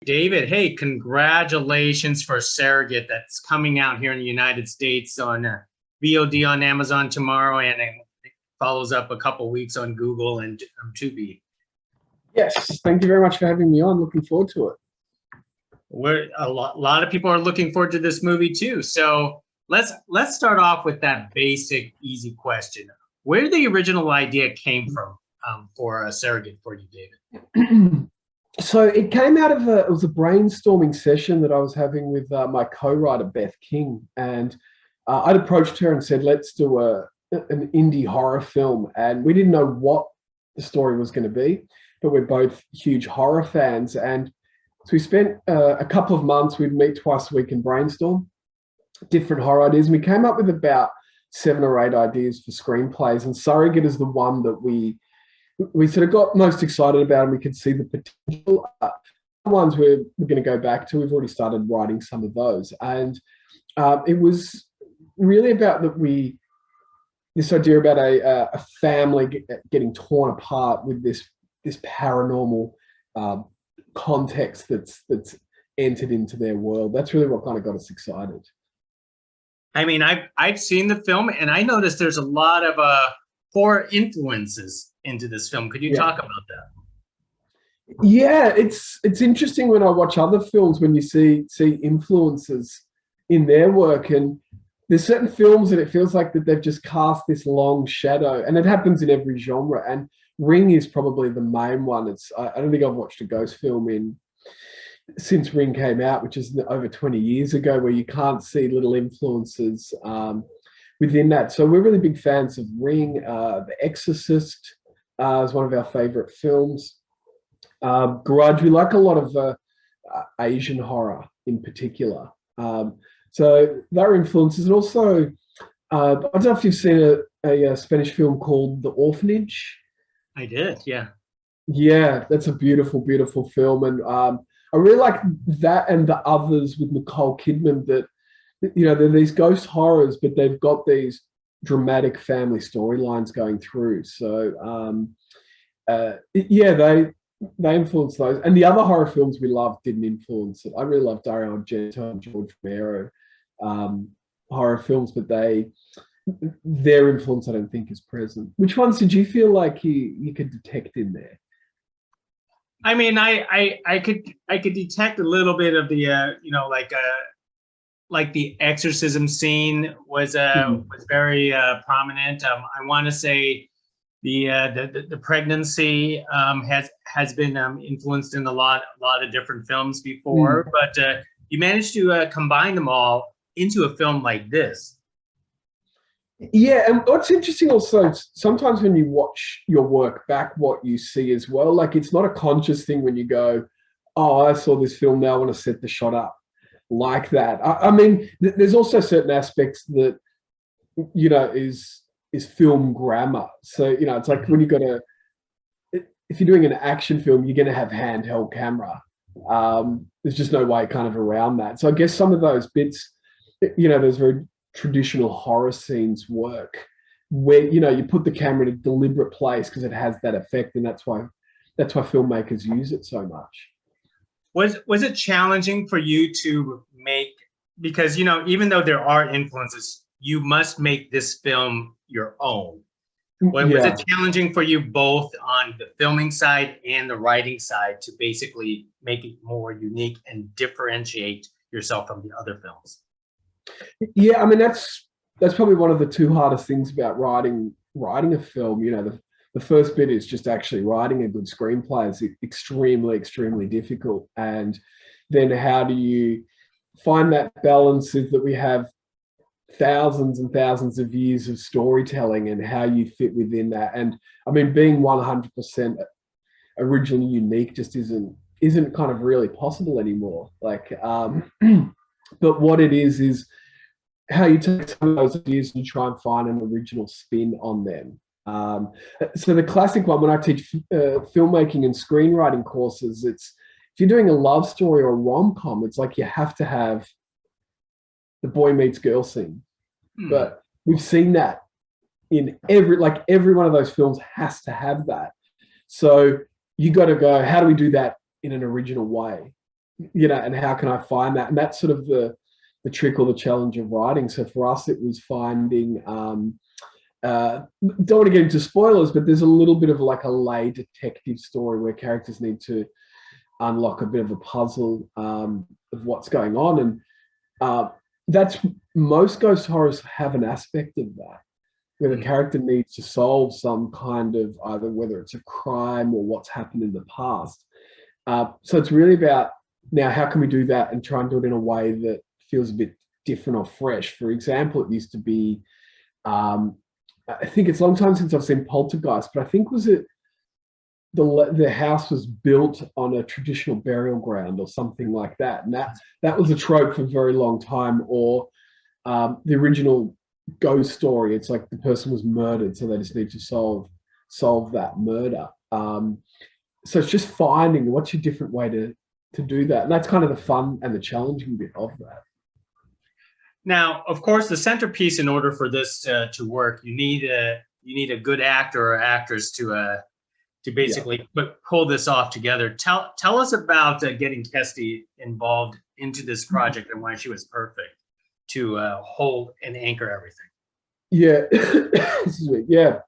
David, hey, congratulations for Surrogate. That's coming out here in the United States on VOD on Amazon tomorrow, and it follows up a couple weeks on Google and Tubi. Yes, thank you very much for having me on. Looking forward to it. A lot of people are looking forward to this movie too. So let's start off with that basic, easy question. Where the original idea came from for a Surrogate for you, David? So it came out of it was a brainstorming session that I was having with my co-writer, Beth King. And I'd approached her and said, let's do an indie horror film. And we didn't know what the story was going to be, but we're both huge horror fans. And so we spent a couple of months, we'd meet twice a week and brainstorm different horror ideas. And we came up with about 7 or 8 ideas for screenplays. And Surrogate is the one that we sort of got most excited about, and we could see the potential. Ones we're going to go back to. We've already started writing some of those. And it was really about this idea about a family getting torn apart with this paranormal context that's entered into their world. That's really what kind of got us excited. I mean, I've seen the film, and I noticed there's a lot of horror influences into this film. Could you talk about that? Yeah, it's interesting when I watch other films, when you see influences in their work, and there's certain films that it feels like that they've just cast this long shadow, and it happens in every genre. And Ring is probably the main one. I don't think I've watched a ghost film since Ring came out, which is over 20 years ago, where you can't see little influences within that. So we're really big fans of Ring. The Exorcist is one of our favorite films. Grudge, we like a lot of Asian horror in particular. So there are influences. And also, I don't know if you've seen a Spanish film called The Orphanage. I did, yeah. Yeah, that's a beautiful, beautiful film. And I really like that and The Others with Nicole Kidman, that, you know, they're these ghost horrors, but they've got these dramatic family storylines going through. So, yeah, they influence those. And the other horror films we love didn't influence it. I really love Dario Argento and George Romero horror films, but their influence I don't think is present. Which ones did you feel like you could detect in there? I mean, I could detect a little bit of the you know, like the exorcism scene was very prominent. I want to say the pregnancy has been influenced in a lot of different films before, but you managed to combine them all into a film like this. Yeah, and what's interesting also, sometimes when you watch your work back, what you see as well, like it's not a conscious thing when you go, oh, I saw this film, now I want to set the shot up like that. I mean, there's also certain aspects that, you know, is film grammar. So, you know, it's like when if you're doing an action film, you're going to have handheld camera. There's just no way kind of around that. So I guess some of those bits, you know, those very traditional horror scenes work where, you know, you put the camera in a deliberate place because it has that effect, and that's why filmmakers use it so much. Was it challenging for you to make, because, you know, even though there are influences, you must make this film your own. Was it challenging for you both on the filming side and the writing side to basically make it more unique and differentiate yourself from the other films? Yeah, I mean, that's probably one of the 2 hardest things about writing a film. You know, the first bit is just actually writing a good screenplay is extremely, extremely difficult. And then how do you find that balance of that we have thousands and thousands of years of storytelling and how you fit within that? And I mean, being 100% originally unique just isn't kind of really possible anymore. Like, but what it is how you take some of those ideas and you try and find an original spin on them. So the classic one, when I teach filmmaking and screenwriting courses, it's if you're doing a love story or a rom-com, it's like you have to have the boy meets girl scene. But we've seen that in every one of those films has to have that. So you got to go, how do we do that in an original way? and how can I find that? And that's sort of the trick or the challenge of writing. So for us, it was finding, don't want to get into spoilers, but there's a little bit of like a lay detective story where characters need to unlock a bit of a puzzle of what's going on. And that's most ghost horrors have an aspect of that, where the character needs to solve some kind of either whether it's a crime or what's happened in the past. So it's really about now how can we do that and try and do it in a way that feels a bit different or fresh. For example, it used to be, I think it's a long time since I've seen Poltergeist, but I think was it the house was built on a traditional burial ground or something like that, and that was a trope for a very long time. Or the original ghost story, it's like the person was murdered, so they just need to solve that murder. So it's just finding what's your different way to do that, and that's kind of the fun and the challenging bit of that. Now, of course, the centerpiece, in order for this to work, you need a good actor or actress to basically pull this off together. Tell us about getting Kessie involved into this project and why she was perfect to hold and anchor everything. Yeah,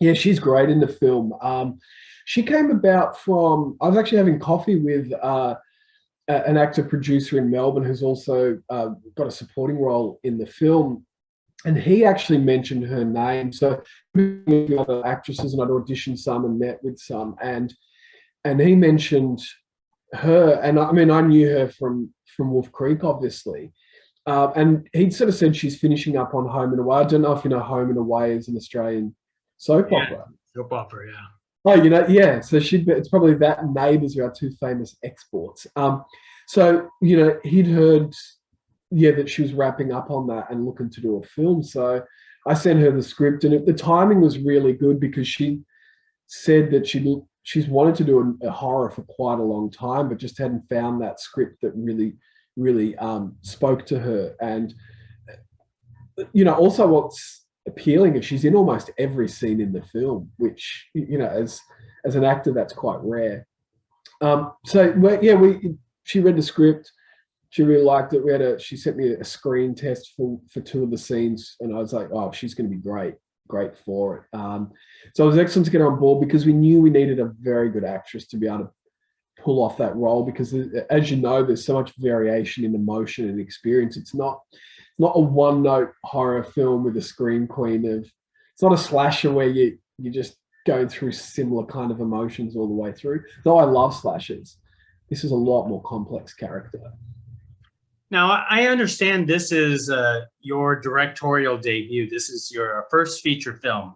yeah, she's great in the film. She came about from, I was actually having coffee with an actor producer in Melbourne who's also got a supporting role in the film, and he actually mentioned her name. So other actresses, and I'd auditioned some and met with some, and he mentioned her, and I mean I knew her from Wolf Creek, obviously, and he'd sort of said she's finishing up on Home and Away. I don't know if you know Home and Away is an Australian soap opera. Soap opera, yeah. Oh, yeah. So it's probably that and Neighbours are our two famous exports. So he'd heard, that she was wrapping up on that and looking to do a film. So I sent her the script, and the timing was really good because she said that she's wanted to do a horror for quite a long time, but just hadn't found that script that really, really spoke to her. And also what's appealing is she's in almost every scene in the film, which as an actor that's quite rare. She read the script, she really liked it. She sent me a screen test for two of the scenes, and I was like, oh, she's going to be great for it. So it was excellent to get her on board because we knew we needed a very good actress to be able to pull off that role, because as you know, there's so much variation in emotion and experience. It's not a one-note horror film with a scream queen it's not a slasher where you're just going through similar kind of emotions all the way through. Though I love slashers, this is a lot more complex character. Now, I understand this is your directorial debut. This is your first feature film,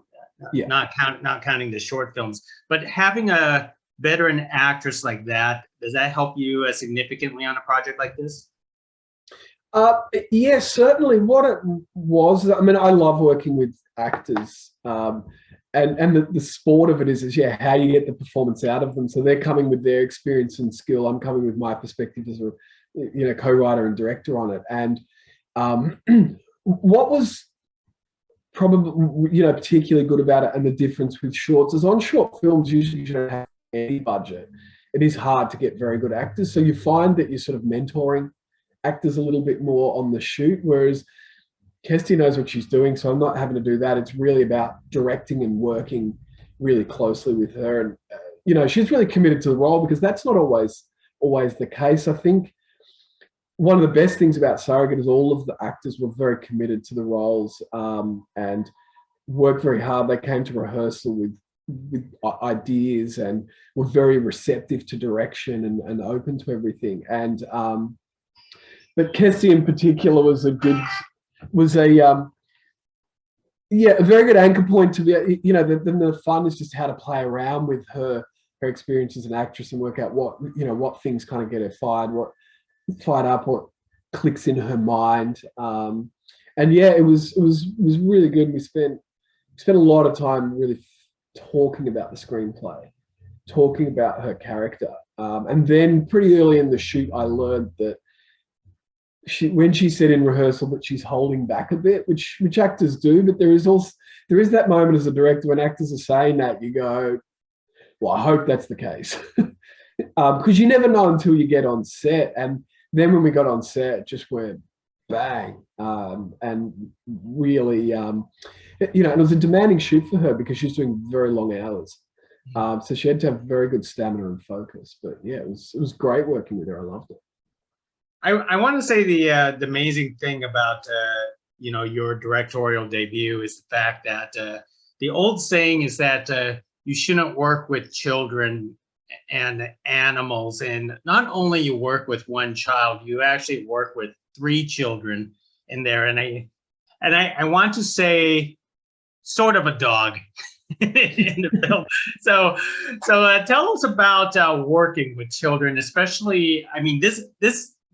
not counting the short films. But having a veteran actress like that, does that help you significantly on a project like this? Yes, certainly. What it was, I mean, I love working with actors, and the sport of it is how you get the performance out of them. So they're coming with their experience and skill. I'm coming with my perspective as a co-writer and director on it. And what was probably particularly good about it, and the difference with shorts, is on short films usually you don't have any budget. It is hard to get very good actors, so you find that you're sort of mentoring actors a little bit more on the shoot, whereas Kessie knows what she's doing, so I'm not having to do that. It's really about directing and working really closely with her, and she's really committed to the role, because that's not always the case. I think one of the best things about Surrogate is all of the actors were very committed to the roles, and worked very hard. They came to rehearsal with ideas and were very receptive to direction and open to everything. And but Kessie in particular was a very good anchor point to be. The fun is just how to play around with her experience as an actress and work out what things kind of get her fired up, what clicks in her mind. It was really good. We spent a lot of time really talking about the screenplay, talking about her character, and then pretty early in the shoot I learned that when she said in rehearsal that she's holding back a bit, which actors do, but there is that moment as a director when actors are saying that, you go, well, I hope that's the case. because you never know until you get on set. And then when we got on set, it just went bang, and really, and it was a demanding shoot for her because she's doing very long hours. So she had to have very good stamina and focus. But yeah, it was great working with her. I loved it. I want to say the amazing thing about your directorial debut is the fact that the old saying is that you shouldn't work with children and animals, and not only you work with one child, you actually work with 3 children in there, and I want to say sort of a dog in the film. So tell us about working with children, especially. I mean, this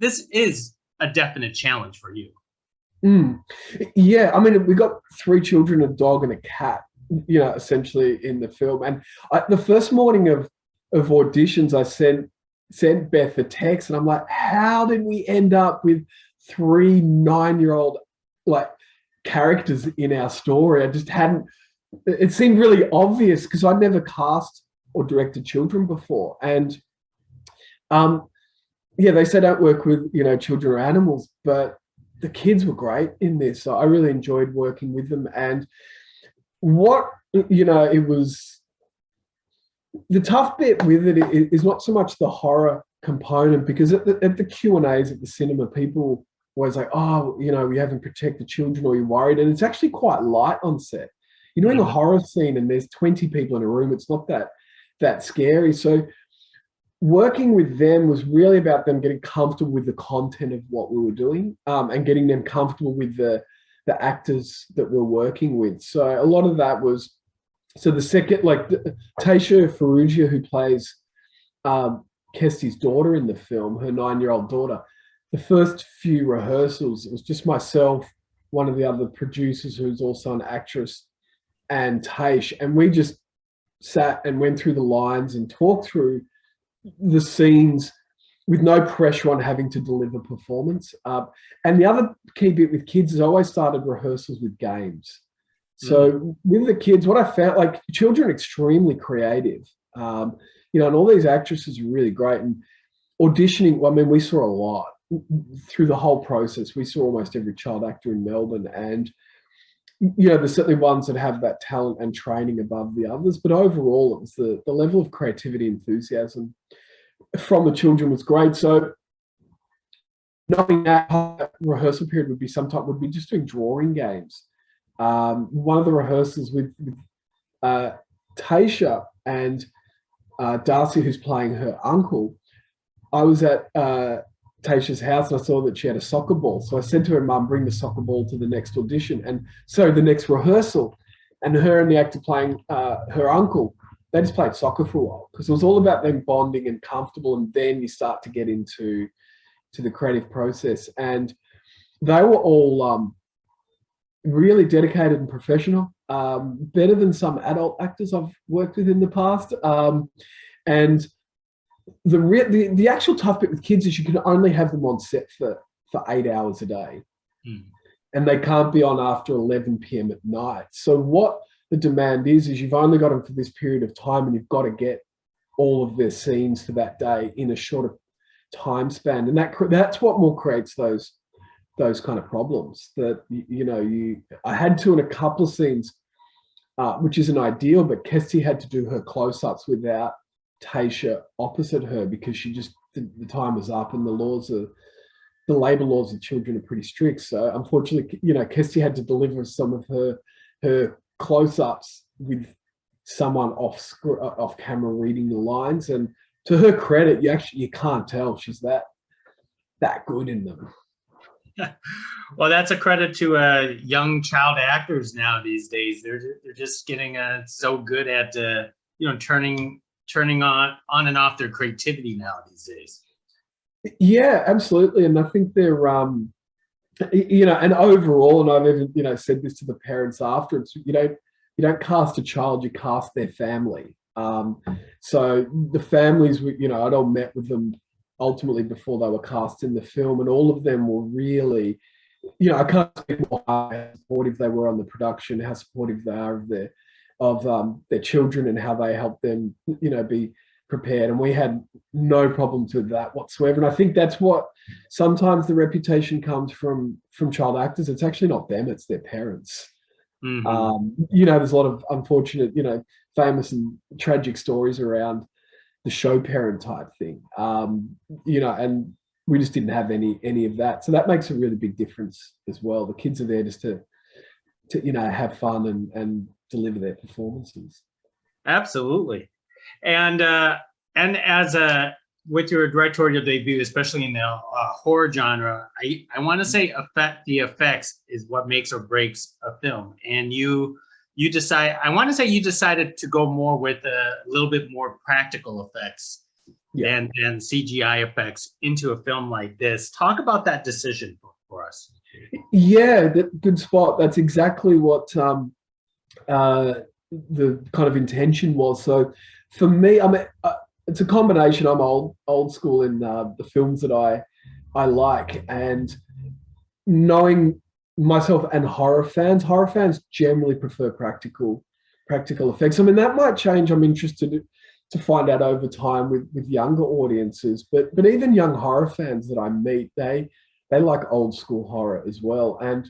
is a definite challenge for you. Yeah, I mean, we got 3 children, a dog and a cat, essentially in the film. And the first morning of auditions, I sent Beth a text, and I'm like, how did we end up with 3 9-year-old like characters in our story? I just hadn't. It seemed really obvious because I'd never cast or directed children before, and yeah, they said don't work with children or animals, but the kids were great in this. So I really enjoyed working with them. And what it was, the tough bit with it is not so much the horror component, because at the Q&As at the cinema, people always like, oh, we haven't protected children, or you're worried. And it's actually quite light on set. You're doing a horror scene and there's 20 people in a room. It's not that scary. So working with them was really about them getting comfortable with the content of what we were doing, and getting them comfortable with the actors that we're working with. So a lot of that was, so the second, like Taisha Ferrugia, who plays Kessie's daughter in the film, her 9-year-old daughter, the first few rehearsals, it was just myself, one of the other producers who's also an actress, and Taish, and we just sat and went through the lines and talked through the scenes with no pressure on having to deliver performance. And the other key bit with kids is I always started rehearsals with games. So with the kids, what I found, like, children are extremely creative, and all these actresses are really great. And auditioning, I mean, we saw a lot through the whole process. We saw almost every child actor in Melbourne, and there's certainly ones that have that talent and training above the others. But overall, it was the level of creativity, enthusiasm from the children was great. So knowing that rehearsal period would be just doing drawing games. One of the rehearsals with Taisha and Darcy, who's playing her uncle, I was at Taisha's house and I saw that she had a soccer ball. So I said to her mum, bring the soccer ball to the next audition. And so the next rehearsal, and her and the actor playing her uncle, they just played soccer for a while, because it was all about them bonding and comfortable. And then you start to get into the creative process. And they were all really dedicated and professional, better than some adult actors I've worked with in the past. And the actual tough bit with kids is you can only have them on set for 8 hours a day, and they can't be on after 11 p.m. at night. So what the demand is you've only got them for this period of time, and you've got to get all of their scenes for that day in a shorter time span, and that's what more creates those kind of problems. That I had to in a couple of scenes, which isn't ideal, but Kessie had to do her close-ups without Taisha opposite her, because she just the time was up, and the labor laws of children are pretty strict. So unfortunately, Kessie had to deliver some of her close-ups with someone off camera reading the lines. And to her credit, you can't tell she's that good in them. Well, that's a credit to young child actors now these days. They're just getting so good at turning on and off their creativity now these days. Yeah, absolutely. And I think they're and overall, and I've even said this to the parents after, it's you don't cast a child, you cast their family. So the families, I'd all met with them ultimately before they were cast in the film, and all of them were really, I can't speak more how supportive they were on the production, how supportive they are of their children, and how they help them, be prepared, and we had no problems with that whatsoever. And I think that's what sometimes the reputation comes from child actors. It's actually not them, it's their parents. You know, there's a lot of unfortunate, you know, famous and tragic stories around the show parent type thing. You know, and we just didn't have any of that. So that makes a really big difference as well. The kids are there just to you know, have fun and deliver their performances. Absolutely. And as with your directorial debut, especially in the horror genre, I want to say the effects is what makes or breaks a film. And you I want to say you decided to go more with a little bit more practical effects than CGI effects into a film like this. Talk about that decision for us. Yeah, good spot. That's exactly what the kind of intention was. So for me, I mean, it's a combination. I'm old school in the films that I like, and knowing myself and horror fans generally prefer practical effects. I mean, that might change. I'm interested to find out over time with younger audiences, but even young horror fans that I meet, they like old school horror as well. And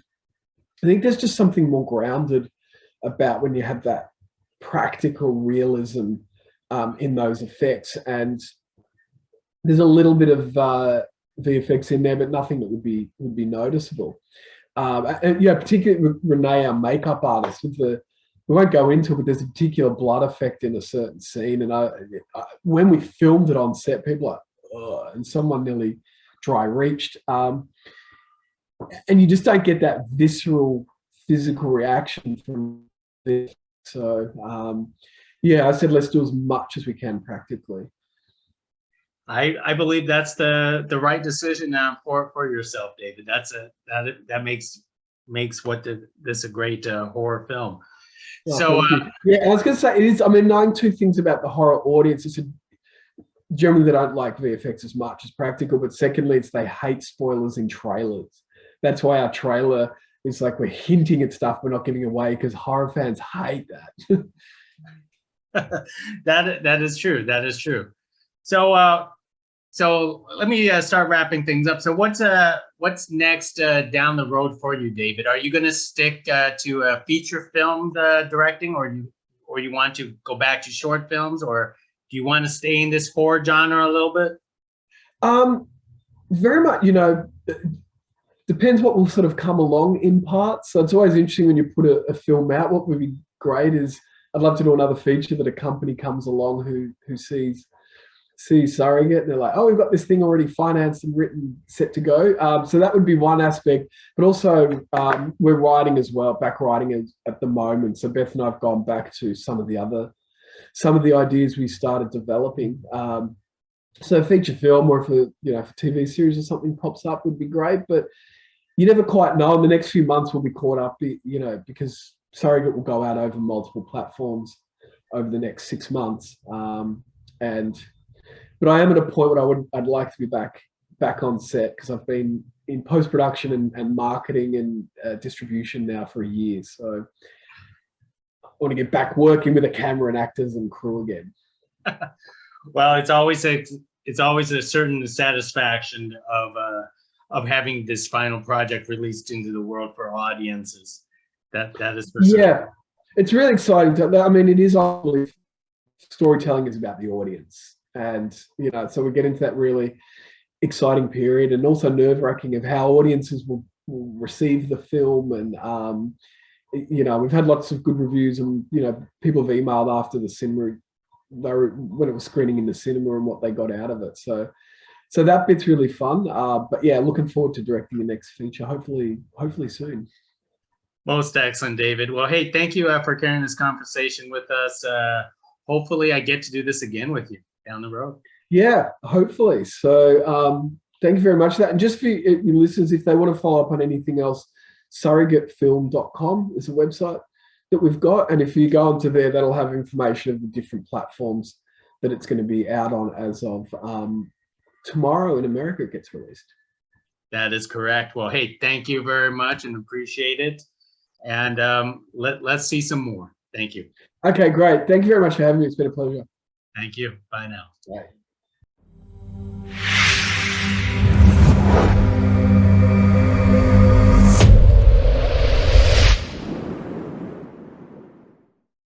I think there's just something more grounded about when you have that practical realism in those effects. And there's a little bit of VFX in there, but nothing that would be noticeable. And yeah, particularly with Renee, our makeup artist, we won't go into it, but there's a particular blood effect in a certain scene. And when we filmed it on set, people are like, ugh, and someone nearly dry reached. And you just don't get that visceral physical reaction from this. So yeah, I said, let's do as much as we can practically. I believe that's the right decision for yourself, David. That makes this a great horror film. Oh, so yeah, I was going to say, it is. I mean, knowing two things about the horror audience is generally they don't like VFX as much as practical, but secondly, it's they hate spoilers in trailers. That's why our trailer is like we're hinting at stuff we're not giving away, because horror fans hate that. that is true. That is true. So let me start wrapping things up. So what's next down the road for you, David? Are you going to stick to feature film directing, or you want to go back to short films, or do you want to stay in this horror genre a little bit? Very much, you know, depends what will sort of come along in parts. So it's always interesting when you put a film out. What would be great is I'd love to do another feature that a company comes along who sees Surrogate, and they're like, oh, we've got this thing already financed and written, set to go. So that would be one aspect, but also we're writing as well, back writing at the moment. So Beth and I've gone back to some of the ideas we started developing. So feature film, or if a TV series or something pops up, would be great, but you never quite know. In the next few months, we'll be caught up, you know, because Surrogate will go out over multiple platforms over the next 6 months. But I am at a point where I'd like to be back on set, because I've been in post-production and marketing and distribution now for a year. So I want to get back working with a camera and actors and crew again. Well, it's always a certain satisfaction of having this final project released into the world for audiences. That is for sure. Yeah, it's really exciting. I mean, it is, I believe, storytelling is about the audience. And, you know, so we get into that really exciting period, and also nerve-wracking of how audiences will receive the film. And, you know, we've had lots of good reviews, and, you know, people have emailed after the cinema, when it was screening in the cinema, and what they got out of it. So that bit's really fun. But yeah, looking forward to directing the next feature, hopefully soon. Most excellent, David. Well, hey, thank you for carrying this conversation with us. Hopefully I get to do this again with you down the road. Yeah, hopefully. So thank you very much for that. And just for your listeners, if they want to follow up on anything else, surrogatefilm.com is a website that we've got. And if you go onto there, that'll have information of the different platforms that it's going to be out on as of tomorrow in America it gets released. That is correct. Well, hey, thank you very much and appreciate it. And let's see some more. Thank you. Okay, great. Thank you very much for having me. It's been a pleasure. Thank you. Bye now. Right.